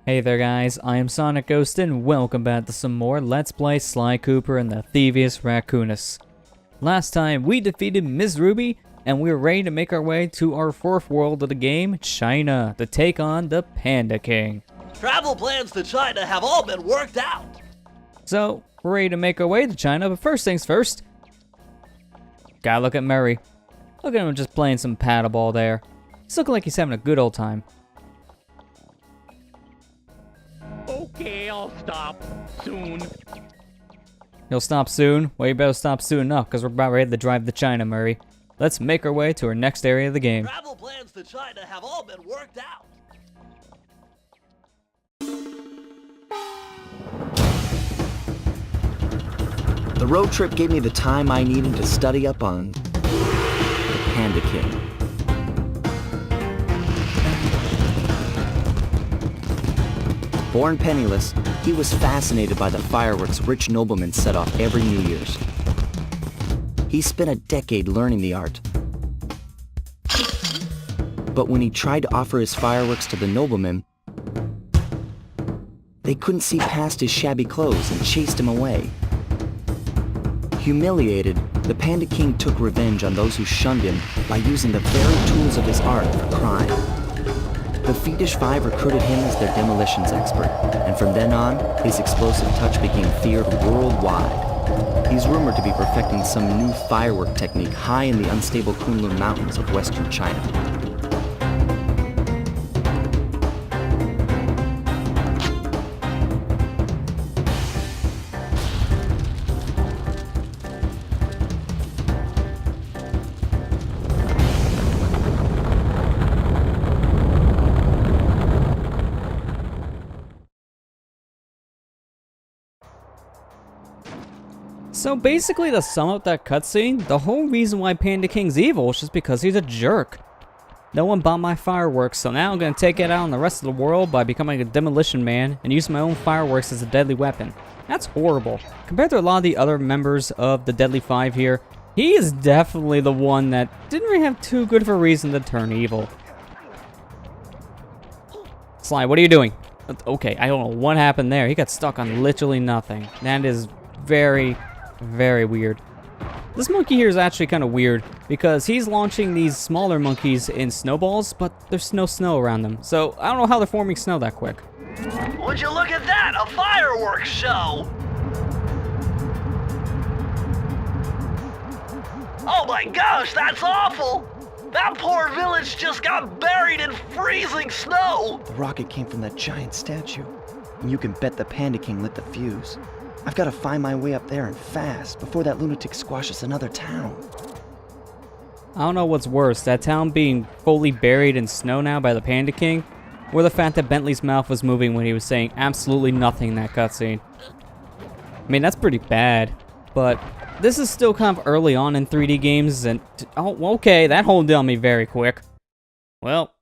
Hey there guys, I am SonicGhost and welcome back to some more Let's Play Sly Cooper and the Thievius Raccoonus. Last time we defeated Ms. Ruby and we were ready to make our way to our fourth world of the game, China, to take on the Panda King. Travel plans to China have all been worked out. So, we're ready to make our way to China, but first things first. Gotta look at Murray. Look at him just playing some paddleball there. He's looking like he's having a good old time. Okay, I'll stop soon. You'll stop soon? Well, you better stop soon enough, because we're about ready to drive to China, Murray. Let's make our way to our next area of the game. Travel plans to China have all been worked out. The road trip gave me the time I needed to study up on the Panda King. Born penniless, he was fascinated by the fireworks rich noblemen set off every New Year's. He spent a decade learning the art. But when he tried to offer his fireworks to the noblemen, they couldn't see past his shabby clothes and chased him away. Humiliated, the Panda King took revenge on those who shunned him by using the very tools of his art for crime. The Fiendish Five recruited him as their demolitions expert, and from then on, his explosive touch became feared worldwide. He's rumored to be perfecting some new firework technique high in the unstable Kunlun Mountains of western China. So basically, to sum up that cutscene, the whole reason why Panda King's evil is just because he's a jerk. No one bought my fireworks, so now I'm gonna take it out on the rest of the world by becoming a demolition man and use my own fireworks as a deadly weapon. That's horrible. Compared to a lot of the other members of the Deadly Five here, he is definitely the one that didn't really have too good of a reason to turn evil. Sly, what are you doing? Okay, I don't know what happened there. He got stuck on literally nothing. That is very weird. This monkey here is actually kind of weird because he's launching these smaller monkeys in snowballs, but there's no snow around them. So I don't know how they're forming snow that quick. Would you look at that? A fireworks show! Oh my gosh, that's awful! That poor village just got buried in freezing snow! The rocket came from that giant statue, and you can bet the Panda King lit the fuse. I've got to find my way up there and fast before that lunatic squashes another town. I don't know what's worse, that town being fully buried in snow now by the Panda King, or the fact that Bentley's mouth was moving when he was saying absolutely nothing in that cutscene. I mean, that's pretty bad, but this is still kind of early on in 3D games, and oh, okay, that hold on me very quick. Well,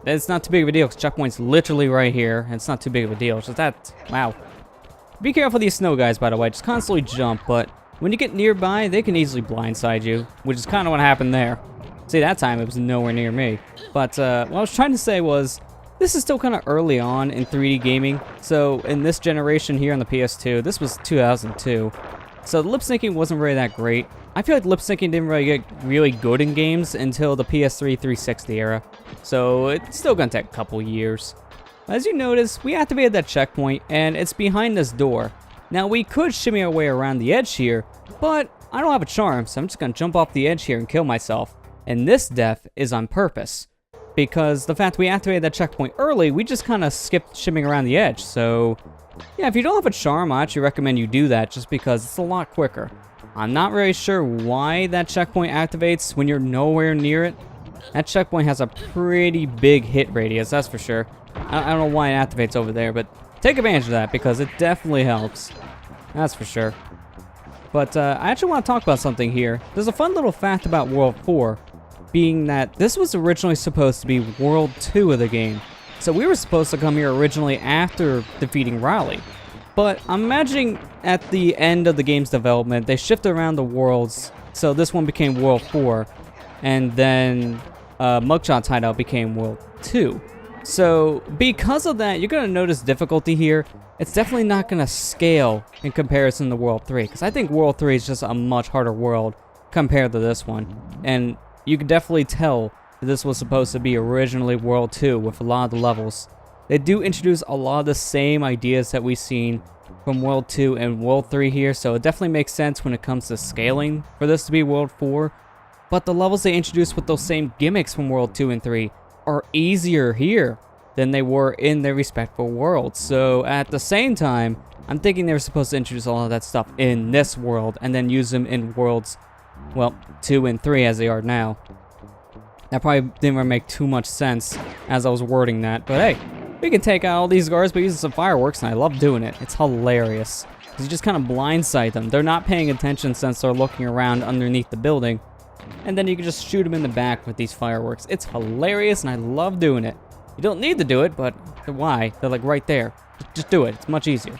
it's not too big of a deal, because checkpoint's literally right here, and it's not too big of a deal, it's just that, wow. Be careful of these snow guys, by the way, just constantly jump, but when you get nearby, they can easily blindside you, which is kind of what happened there. See, that time it was nowhere near me. But what I was trying to say was, this is still kind of early on in 3D gaming, so in this generation here on the PS2, this was 2002, so the lip syncing wasn't really that great. I feel like lip syncing didn't really get really good in games until the PS3 360 era, so it's still gonna take a couple years. As you notice, we activated that checkpoint, and it's behind this door. Now, we could shimmy our way around the edge here, but I don't have a charm, so I'm just gonna jump off the edge here and kill myself. And this death is on purpose, because the fact we activated that checkpoint early, we just kind of skipped shimming around the edge, so yeah, if you don't have a charm, I actually recommend you do that, just because it's a lot quicker. I'm not really sure why that checkpoint activates when you're nowhere near it. That checkpoint has a pretty big hit radius, that's for sure. I don't know why it activates over there, but take advantage of that because it definitely helps. That's for sure. But I actually want to talk about something here. There's a fun little fact about World 4, being that this was originally supposed to be World 2 of the game. So we were supposed to come here originally after defeating Raleigh. But I'm imagining at the end of the game's development, they shifted around the worlds, so this one became World 4, and then Mugshot's hideout became World 2. So because of that, you're going to notice difficulty here. It's definitely not going to scale in comparison to World 3, because I think World 3 is just a much harder world compared to this one. And you can definitely tell that this was supposed to be originally World 2 with a lot of the levels. They do introduce a lot of the same ideas that we've seen from World 2 and World 3 here, so it definitely makes sense when it comes to scaling for this to be World 4. But the levels they introduced with those same gimmicks from World 2 and 3 are easier here than they were in their respective worlds. So at the same time, I'm thinking they were supposed to introduce all of that stuff in this world and then use them in worlds, well, 2 and 3 as they are now. That probably didn't really make too much sense as I was wording that, but hey, we can take out all these guards by using some fireworks, and I love doing it. It's hilarious. You just kind of blindside them. They're not paying attention since they're looking around underneath the building. And then you can just shoot them in the back with these fireworks. It's hilarious, and I love doing it. You don't need to do it, but why? They're like right there. Just do it. It's much easier.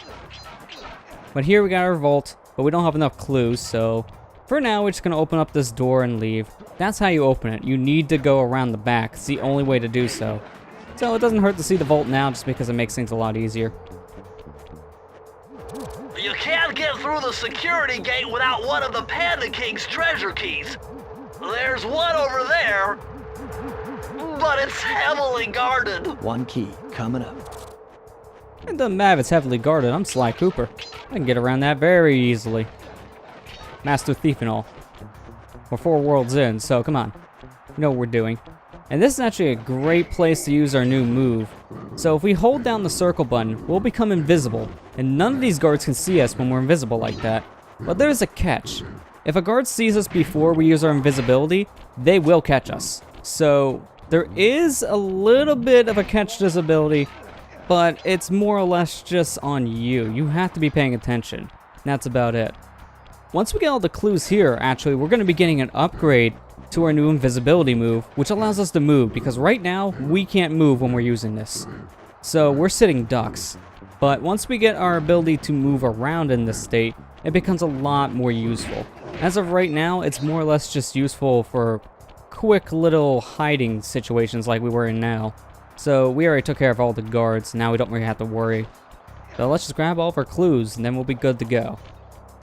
But here we got our vault, but we don't have enough clues, so for now we're just going to open up this door and leave. That's how you open it. You need to go around the back. It's the only way to do so. So it doesn't hurt to see the vault now just because it makes things a lot easier. You can't get through the security gate without one of the Panda King's treasure keys. There's one over there, but it's heavily guarded. One key coming up. It doesn't matter if it's heavily guarded. I'm Sly Cooper. I can get around that very easily. Master Thief and all. We're 4 worlds in, so come on. You know what we're doing. And this is actually a great place to use our new move. So if we hold down the circle button, we'll become invisible. And none of these guards can see us when we're invisible like that. But there's a catch. If a guard sees us before we use our invisibility, they will catch us. So there is a little bit of a catch to this ability, but it's more or less just on you. You have to be paying attention. That's about it. Once we get all the clues here, actually, we're going to be getting an upgrade to our new invisibility move, which allows us to move, because right now, we can't move when we're using this. So we're sitting ducks. But once we get our ability to move around in this state, it becomes a lot more useful. As of right now, it's more or less just useful for quick little hiding situations like we were in now. So we already took care of all the guards, now we don't really have to worry. So let's just grab all of our clues, and then we'll be good to go.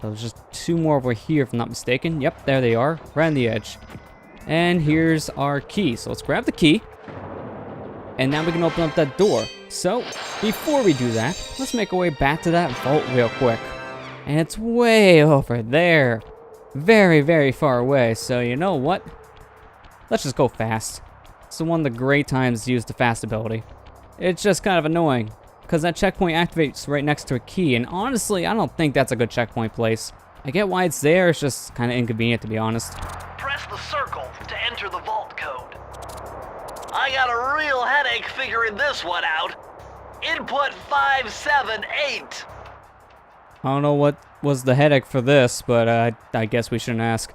So there's just 2 more over here, if I'm not mistaken. Yep, there they are, right on the edge. And here's our key. So let's grab the key. And now we can open up that door. So, before we do that, let's make our way back to that vault real quick. And it's way over there. Very, very far away. So you know what? Let's just go fast. It's one of the great times to use the fast ability. It's just kind of annoying, because that checkpoint activates right next to a key. And honestly, I don't think that's a good checkpoint place. I get why it's there, it's just kind of inconvenient to be honest. Press the circle to enter the vault code. I got a real headache figuring this one out. Input 578. I don't know what was the headache for this, but I guess we shouldn't ask.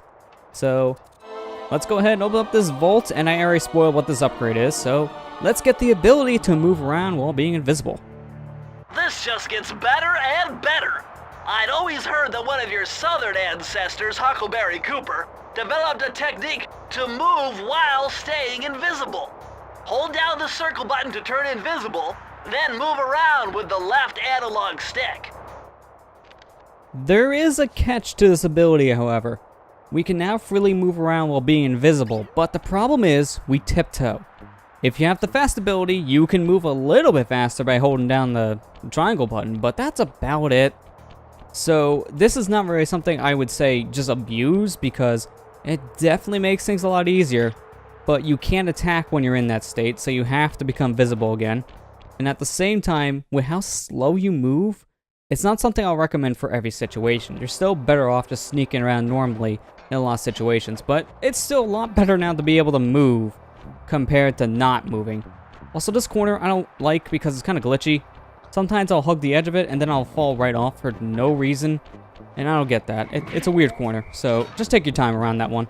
So, let's go ahead and open up this vault, and I already spoiled what this upgrade is, so let's get the ability to move around while being invisible. This just gets better and better. I'd always heard that one of your southern ancestors, Huckleberry Cooper, developed a technique to move while staying invisible. Hold down the circle button to turn invisible, then move around with the left analog stick. There is a catch to this ability, however. We can now freely move around while being invisible, but the problem is we tiptoe. If you have the fast ability, you can move a little bit faster by holding down the triangle button, but that's about it. So this is not really something I would say just abuse, because it definitely makes things a lot easier, but you can't attack when you're in that state, so you have to become visible again. And at the same time, with how slow you move, it's not something I'll recommend for every situation. You're still better off just sneaking around normally in a lot of situations, but it's still a lot better now to be able to move compared to not moving. Also, this corner I don't like because it's kind of glitchy. Sometimes I'll hug the edge of it and then I'll fall right off for no reason, and I don't get that. It's a weird corner, so just take your time around that one.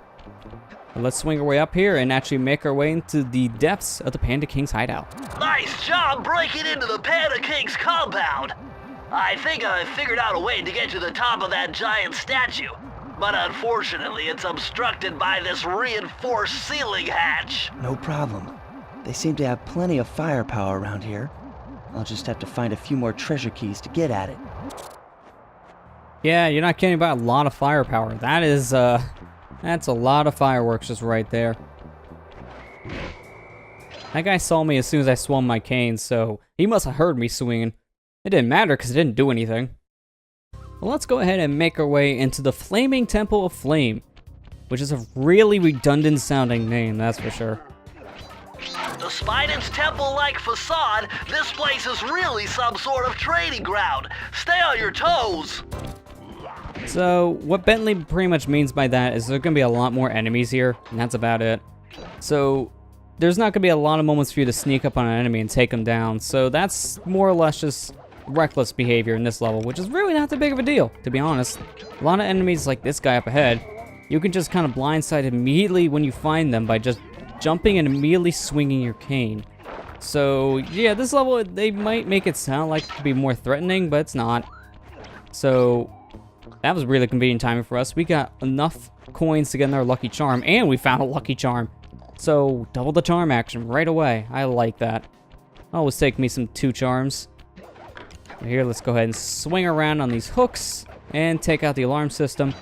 But let's swing our way up here and actually make our way into the depths of the Panda King's hideout. Nice job breaking into the Panda King's compound. I think I figured out a way to get to the top of that giant statue, but unfortunately it's obstructed by this reinforced ceiling hatch. No problem. They seem to have plenty of firepower around here. I'll just have to find a few more treasure keys to get at it. Yeah, you're not kidding about a lot of firepower. That is, that's a lot of fireworks just right there. That guy saw me as soon as I swung my cane, so he must have heard me swinging. It didn't matter because it didn't do anything. Well, let's go ahead and make our way into the Flaming Temple of Flame, which is a really redundant sounding name, that's for sure. Despite its temple-like facade, this place is really some sort of training ground. Stay on your toes. So, what Bentley pretty much means by that is there's going to be a lot more enemies here, and that's about it. So, there's not going to be a lot of moments for you to sneak up on an enemy and take them down, so that's more or less just reckless behavior in this level, which is really not that big of a deal, to be honest. A lot of enemies like this guy up ahead, you can just kind of blindside immediately when you find them by just jumping and immediately swinging your cane. So, yeah, this level, they might make it sound like it could be more threatening, but it's not. So, that was really convenient timing for us. We got enough coins to get our lucky charm, and we found a lucky charm. So, double the charm action right away. I like that. Always take me some 2 charms. Here, let's go ahead and swing around on these hooks and take out the alarm system.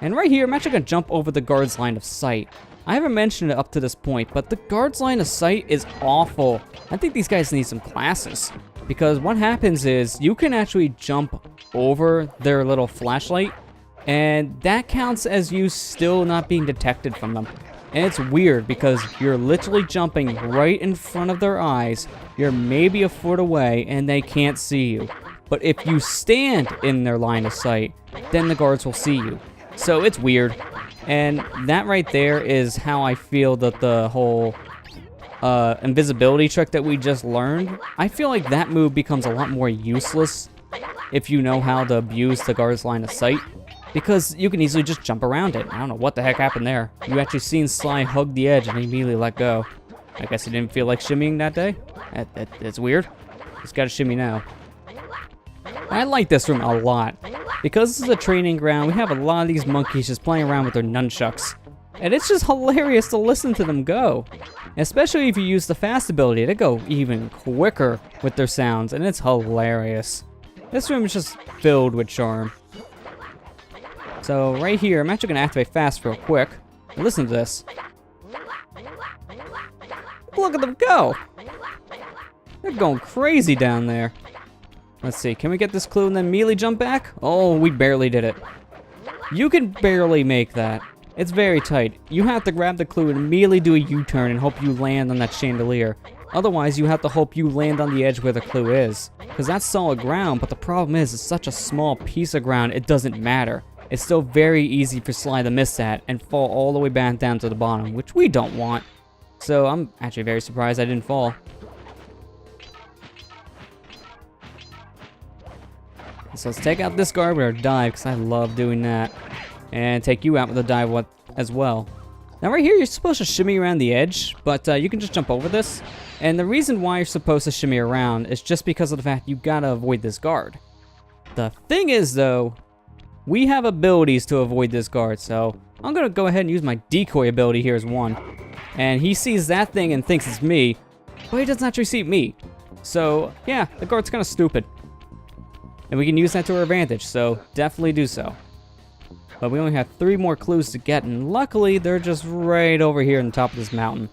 And right here, I'm actually going to jump over the guard's line of sight. I haven't mentioned it up to this point, but the guard's line of sight is awful. I think these guys need some classes, because what happens is you can actually jump over their little flashlight, and that counts as you still not being detected from them. And it's weird because you're literally jumping right in front of their eyes, you're maybe a foot away, and they can't see you. But if you stand in their line of sight, then the guards will see you. So it's weird. And that right there is how I feel that the whole invisibility trick that we just learned, I feel like that move becomes a lot more useless if you know how to abuse the guard's line of sight, because you can easily just jump around it. I don't know what the heck happened there. You actually seen Sly hug the edge and he immediately let go. I guess he didn't feel like shimmying that day. That's weird. He's got to shimmy now. I like this room a lot. Because this is a training ground, we have a lot of these monkeys just playing around with their nunchucks. And it's just hilarious to listen to them go. Especially if you use the fast ability, they go even quicker with their sounds, and it's hilarious. This room is just filled with charm. So right here, I'm actually going to activate fast real quick. And listen to this. Look at them go! They're going crazy down there. Let's see, can we get this clue and then immediately jump back? Oh, we barely did it. You can barely make that. It's very tight. You have to grab the clue and immediately do a U-turn and hope you land on that chandelier. Otherwise, you have to hope you land on the edge where the clue is. Because that's solid ground, but the problem is, it's such a small piece of ground, it doesn't matter. It's still very easy for Sly to miss that and fall all the way back down to the bottom, which we don't want. So I'm actually very surprised I didn't fall. So let's take out this guard with our dive, because I love doing that. And take you out with a dive as well. Now right here, you're supposed to shimmy around the edge, but you can just jump over this. And the reason why you're supposed to shimmy around is just because of the fact you gotta avoid this guard. The thing is though, we have abilities to avoid this guard, so I'm gonna go ahead and use my decoy ability here as one. And he sees that thing and thinks it's me, but he doesn't actually see me. So yeah, the guard's kinda stupid. And we can use that to our advantage, so definitely do so. But we only have 3 more clues to get, and luckily they're just right over here on the top of this mountain.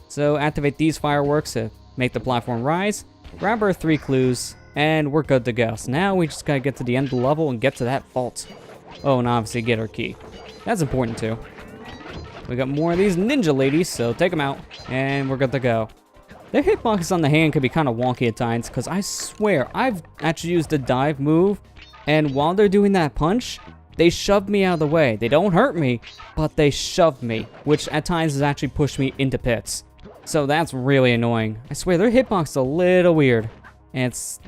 So activate these fireworks to make the platform rise, grab our 3 clues, and we're good to go. So now we just gotta get to the end of the level and get to that vault. Oh, and obviously get our key. That's important too. We got more of these ninja ladies, so take them out, and we're good to go. Their hitbox on the hand can be kind of wonky at times, because I swear, I've actually used the dive move, and while they're doing that punch, they shove me out of the way. They don't hurt me, but they shove me, which at times has actually pushed me into pits. So that's really annoying. I swear, their hitbox is a little weird. And it's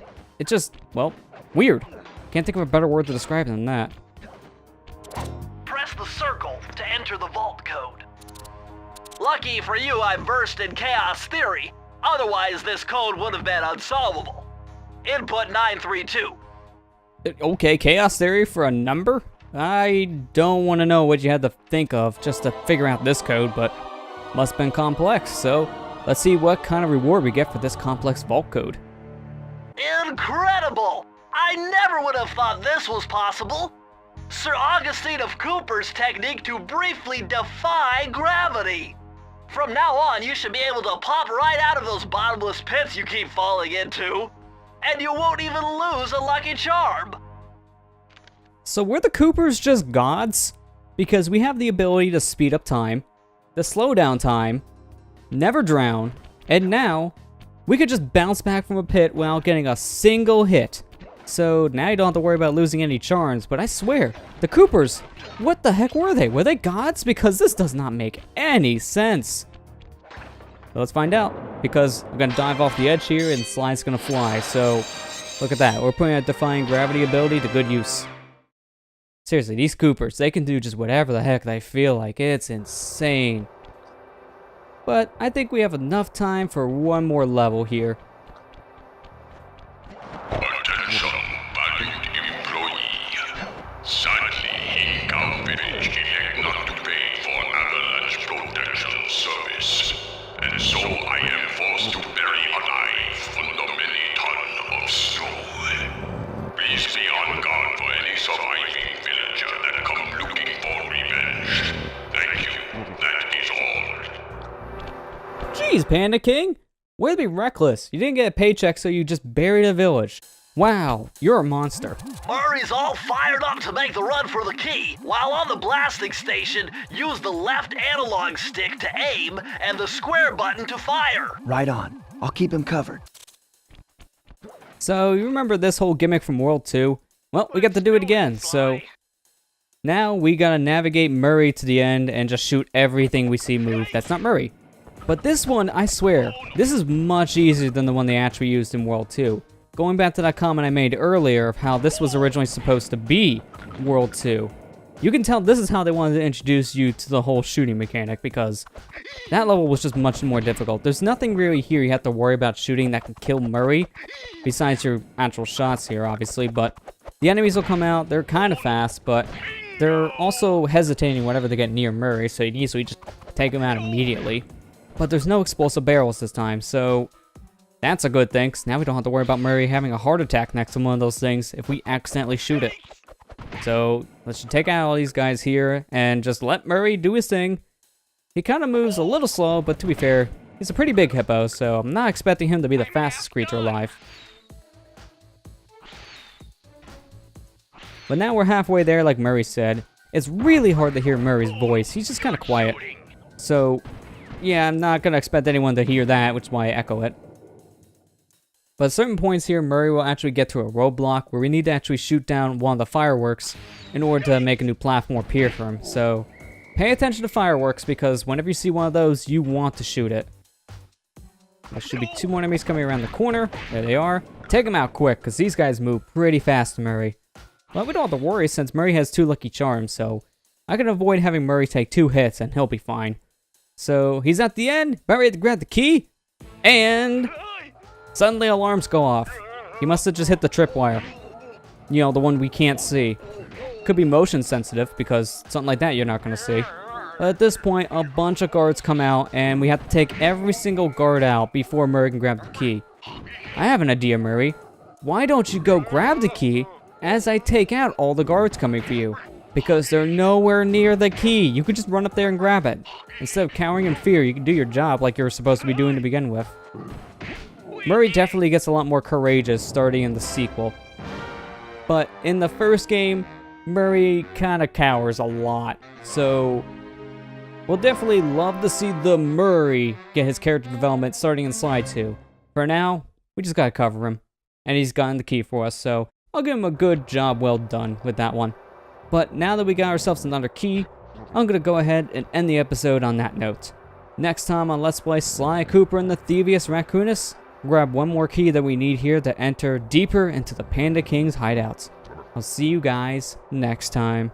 just, well, weird. Can't think of a better word to describe it than that. Press the circle to enter the vault code. Lucky for you, I versed in chaos theory. Otherwise, this code would have been unsolvable. Input 932. Okay, chaos theory for a number? I don't want to know what you had to think of just to figure out this code, but must have been complex. So Let's see what kind of reward we get for this complex vault code. Incredible! I never would have thought this was possible. Sir Augustine of Cooper's technique to briefly defy gravity. From now on, you should be able to pop right out of those bottomless pits you keep falling into, and you won't even lose a lucky charm. So were the Coopers just gods? Because we have the ability to speed up time, to slow down time, never drown, and now we could just bounce back from a pit without getting a single hit. So now you don't have to worry about losing any charms, but I swear, the Coopers, what the heck were they? Were they gods? Because this does not make any sense. So let's find out, because we're going to dive off the edge here and the slide's going to fly. So look at that, we're putting our defying gravity ability to good use. Seriously, these Coopers, they can do just whatever the heck they feel like. It's insane. But I think we have enough time for one more level here. Attention, valued employee. Sadly, company elect not to pay for an avalanche protection service, and so I am forced to bury alive fundamentally ton of snow. Please be on guard for any surviving villager that come looking for revenge. Thank you. That is all. Jeez, Panda King! Way to be reckless. You didn't get a paycheck, so you just buried a village. Wow, you're a monster. Murray's all fired up to make the run for the key. While on the blasting station, use the left analog stick to aim and the square button to fire. Right on. I'll keep him covered. So, you remember this whole gimmick from World 2? Well, we got to do it again, so now we gotta navigate Murray to the end and just shoot everything we see move. That's not Murray. But this one, I swear, this is much easier than the one they actually used in World 2. Going back to that comment I made earlier of how this was originally supposed to be World 2. You can tell this is how they wanted to introduce you to the whole shooting mechanic, because that level was just much more difficult. There's nothing really here you have to worry about shooting that can kill Murray, besides your actual shots here, obviously, but the enemies will come out. They're kind of fast, but they're also hesitating whenever they get near Murray, so you can easily just take them out immediately. But there's no explosive barrels this time, so that's a good thing, 'cause now we don't have to worry about Murray having a heart attack next to one of those things if we accidentally shoot it. So let's just take out all these guys here and just let Murray do his thing. He kind of moves a little slow, but to be fair, he's a pretty big hippo, so I'm not expecting him to be the fastest creature alive. But now we're halfway there, like Murray said. It's really hard to hear Murray's voice. He's just kind of quiet. So yeah, I'm not going to expect anyone to hear that, which is why I echo it. But at certain points here, Murray will actually get to a roadblock where we need to actually shoot down one of the fireworks in order to make a new platform appear for him. So pay attention to fireworks, because whenever you see one of those, you want to shoot it. There should be two more enemies coming around the corner. There they are. Take them out quick, because these guys move pretty fast, Murray. But we don't have to worry, since Murray has 2 lucky charms, so I can avoid having Murray take 2 hits and he'll be fine. So he's at the end, about ready to grab the key, and suddenly alarms go off. He must have just hit the tripwire. You know, the one we can't see. Could be motion sensitive, because something like that you're not going to see. But at this point, a bunch of guards come out, and we have to take every single guard out before Murray can grab the key. I have an idea, Murray. Why don't you go grab the key as I take out all the guards coming for you? Because they're nowhere near the key. You could just run up there and grab it. Instead of cowering in fear, you can do your job like you're supposed to be doing to begin with. Murray definitely gets a lot more courageous starting in the sequel. But in the first game, Murray kind of cowers a lot. So we'll definitely love to see the Murray get his character development starting in Slide 2. For now, we just gotta cover him. And he's gotten the key for us, so I'll give him a good job well done with that one. But now that we got ourselves another key, I'm going to go ahead and end the episode on that note. Next time on Let's Play Sly Cooper and the Thievius Raccoonus, we'll grab one more key that we need here to enter deeper into the Panda King's hideouts. I'll see you guys next time.